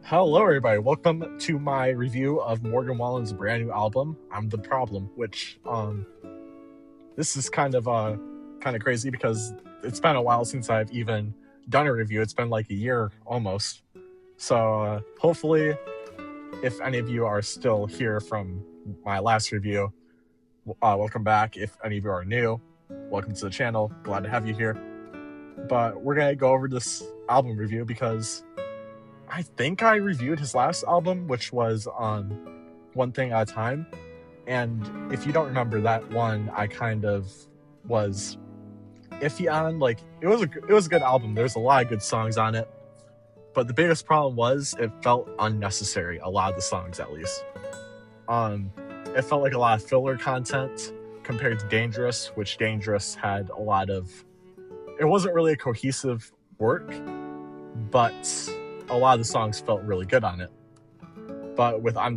Hello, everybody. Welcome to my review of Morgan Wallens' brand new album, "I'm the Problem." Which, this is kind of crazy because it's been a while since I've even done a review. It's been like a year almost. So, hopefully, if any of you are still here from my last review, welcome back. If any of you are new, welcome to the channel. Glad to have you here. But we're gonna go over this album review because I think I reviewed his last album, which was on One Thing at a Time. And if you don't remember that one, I kind of was iffy on. Like, it was a good album. There's a lot of good songs on it. But the biggest problem was it felt unnecessary, a lot of the songs at least. It felt like a lot of filler content compared to Dangerous, which Dangerous had a lot of... It wasn't really a cohesive work, but a lot of the songs felt really good on it. But with One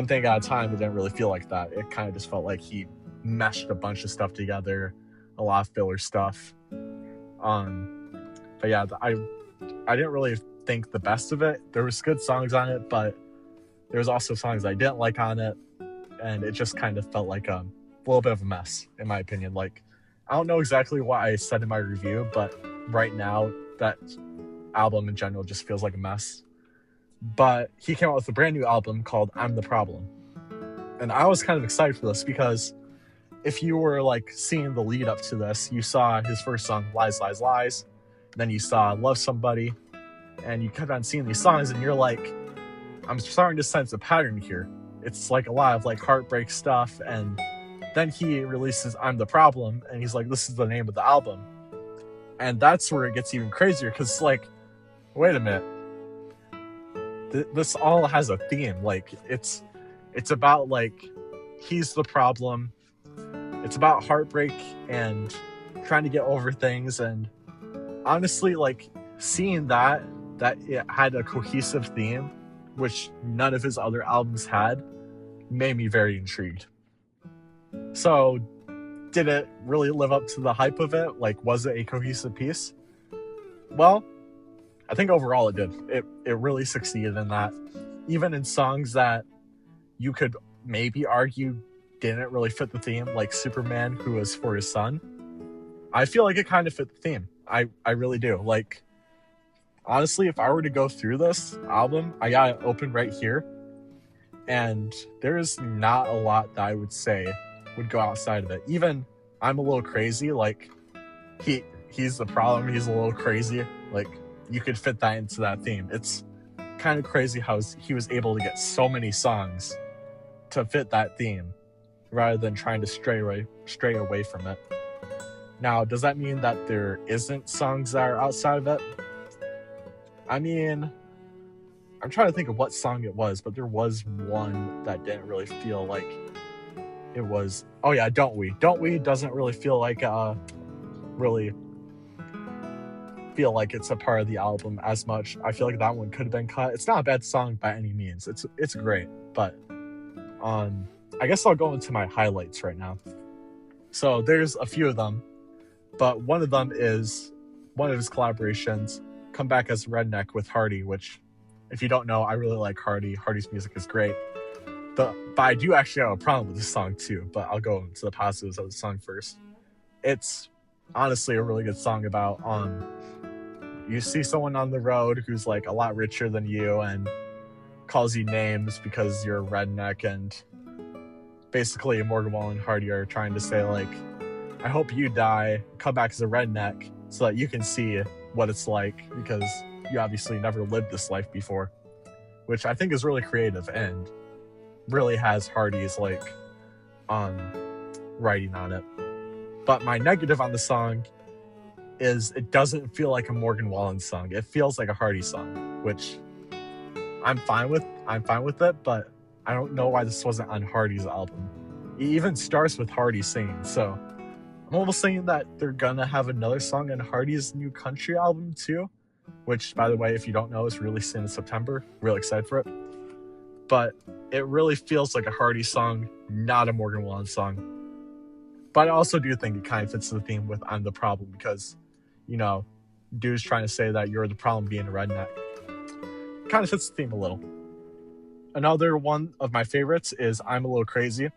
Thing at a Time, it didn't really feel like that. It kind of just felt like he meshed a bunch of stuff together, a lot of filler stuff. But yeah, I didn't really think the best of it. There was good songs on it, but there was also songs I didn't like on it, and it just kind of felt like a little bit of a mess, in my opinion. Like, I don't know exactly what I said in my review, but right now, that album in general just feels like a mess. But he came out with a brand new album called "I'm the Problem." And I was kind of excited for this because if you were like seeing the lead up to this, you saw his first song, Lies, Lies, Lies. Then you saw Love Somebody. And you kept on seeing these songs and you're like, I'm starting to sense a pattern here. It's like a lot of like heartbreak stuff. And then he releases "I'm the Problem." And he's like, this is the name of the album. And that's where it gets even crazier because it's like, wait a minute. This all has a theme. Like, it's about like, he's the problem. It's about heartbreak and trying to get over things. And honestly, like, seeing that it had a cohesive theme, which none of his other albums had, made me very intrigued. So, did it really live up to the hype of it? Like, was it a cohesive piece? Well, I think overall it did. It really succeeded in that. Even in songs that you could maybe argue didn't really fit the theme, like Superman, who was for his son, I feel like it kind of fit the theme. I really do. Like, honestly, if I were to go through this album, I got it open right here, and there's not a lot that I would say would go outside of it. Even "I'm a Little Crazy," like, he's the problem, he's a little crazy, like, you could fit that into that theme. It's kind of crazy how he was able to get so many songs to fit that theme rather than trying to stray away from it. Now, does that mean that there isn't songs that are outside of it? I mean, I'm trying to think of what song it was, but there was one that didn't really feel like it was... Oh yeah, Don't We. Don't We doesn't really feel like it's a part of the album as much. I feel like that one could have been cut. It's not a bad song by any means. It's great, but I guess I'll go into my highlights right now. So there's a few of them, but one of them is one of his collaborations, "Come Back as a Redneck" with Hardy, which, if you don't know, I really like Hardy. Hardy's music is great. But I do actually have a problem with this song too, but I'll go into the positives of the song first. It's honestly a really good song about you see someone on the road who's like a lot richer than you and calls you names because you're a redneck, and basically Morgan Wallen and Hardy are trying to say, like, I hope you die, come back as a redneck so that you can see what it's like, because you obviously never lived this life before, which I think is really creative and really has Hardy's like writing on it. But my negative on the song is it doesn't feel like a Morgan Wallen song. It feels like a Hardy song, which I'm fine with it, but I don't know why this wasn't on Hardy's album. It even starts with Hardy singing, so I'm almost saying that they're gonna have another song on Hardy's new country album too, which, by the way, if you don't know, is releasing in September. Really excited for it. But it really feels like a Hardy song, not a Morgan Wallen song. But I also do think it kind of fits the theme with "I'm the Problem," because, you know, dude's trying to say that you're the problem being a redneck. kind of fits the theme a little. Another one of my favorites is I'm a Little Crazy.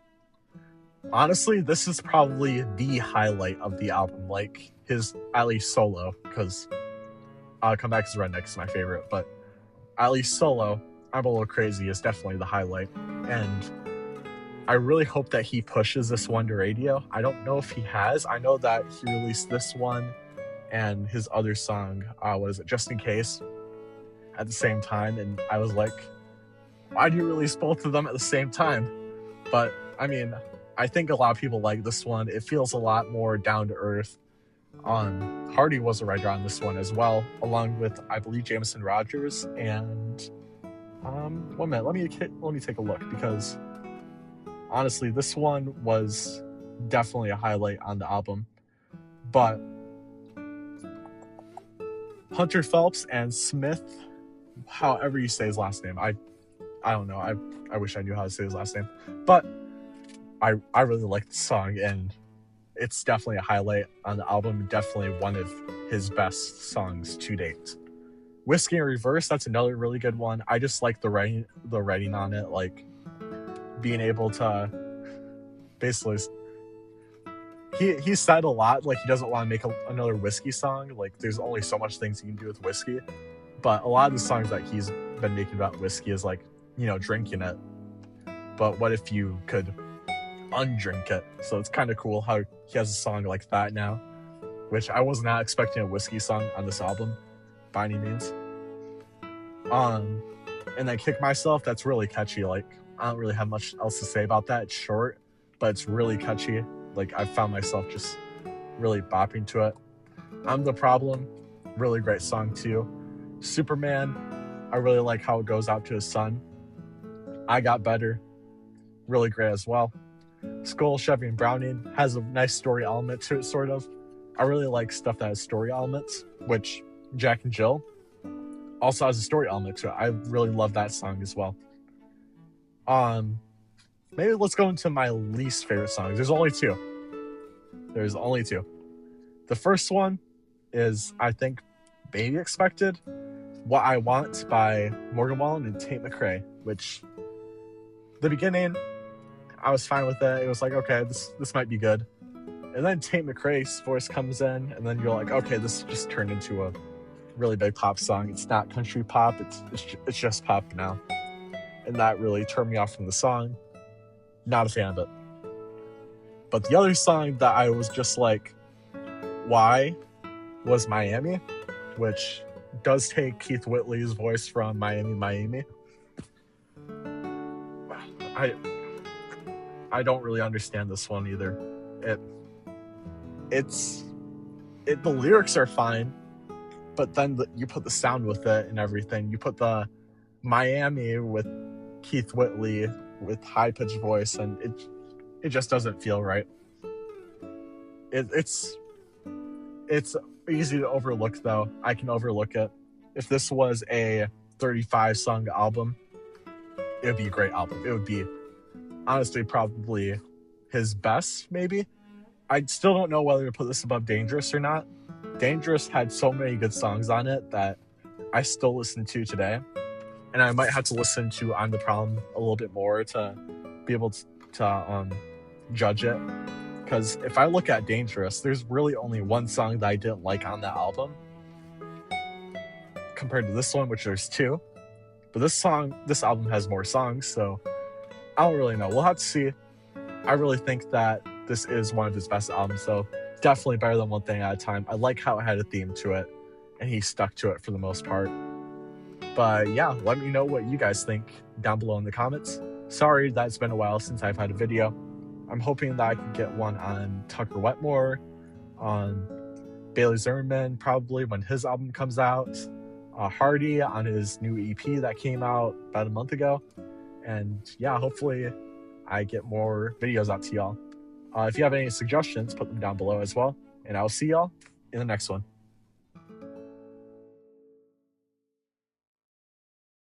Honestly, this is probably the highlight of the album, like his, at least solo, because Come Back as Redneck is my favorite, but at least solo, I'm a Little Crazy is definitely the highlight. And I really hope that he pushes this one to radio. I don't know if he has. I know that he released this one and his other song, Just in Case, at the same time. And I was like, why do you release both of them at the same time? But I mean, I think a lot of people like this one. It feels a lot more down to earth. Hardy was a writer on this one as well, along with, I believe, Jameson Rogers. And 1 minute, let me take a look, because honestly, this one was definitely a highlight on the album. But Hunter Phelps and Smith, however you say his last name, I don't know. I wish I knew how to say his last name. But I really like the song, and it's definitely a highlight on the album. Definitely one of his best songs to date. Whiskey in Reverse, that's another really good one. I just like the writing on it, like being able to basically, he said a lot, like he doesn't want to make another whiskey song. Like there's only so much things you can do with whiskey, but a lot of the songs that he's been making about whiskey is like, you know, drinking it, but what if you could undrink it? So it's kind of cool how he has a song like that now, which I was not expecting a whiskey song on this album by any means. And then Kick Myself, that's really catchy. Like I don't really have much else to say about that. It's short, but it's really catchy. Like I found myself just really bopping to it. I'm the Problem, really great song too. Superman, I really like how it goes out to his son. I Got Better, really great as well. Skull, Chevy, and Browning has a nice story element to it, sort of. I really like stuff that has story elements, which Jack and Jill also has a story element to it. I really love that song as well. Maybe let's go into my least favorite songs. There's only two. The first one is, I think, Baby Expected, What I Want by Morgan Wallen and Tate McRae, which the beginning, I was fine with it. It was like, okay, this might be good. And then Tate McRae's voice comes in, and then you're like, okay, this just turned into a really big pop song. It's not country pop. It's just pop now. And that really turned me off from the song. Not a fan of it. But the other song that I was just like, why, was Miami, which does take Keith Whitley's voice from Miami. I don't really understand this one either. The lyrics are fine, but then you put the sound with it and everything. You put the Miami with Keith Whitley with high-pitched voice, and it just doesn't feel right. It's easy to overlook, though. I can overlook it. If this was a 35-song album, it would be a great album. It would be, honestly, probably his best, maybe. I still don't know whether to put this above Dangerous or not. Dangerous had so many good songs on it that I still listen to today. And I might have to listen to I'm the Problem a little bit more to be able to judge it. Because if I look at Dangerous, there's really only one song that I didn't like on that album compared to this one, which there's two. But this album has more songs, so I don't really know. We'll have to see. I really think that this is one of his best albums, so definitely better than One Thing at a Time. I like how it had a theme to it, and he stuck to it for the most part. But yeah, let me know what you guys think down below in the comments. Sorry that it's been a while since I've had a video. I'm hoping that I can get one on Tucker Wetmore, on Bailey Zimmerman, probably when his album comes out, Hardy on his new EP that came out about a month ago. And yeah, hopefully I get more videos out to y'all. If you have any suggestions, put them down below as well. And I'll see y'all in the next one.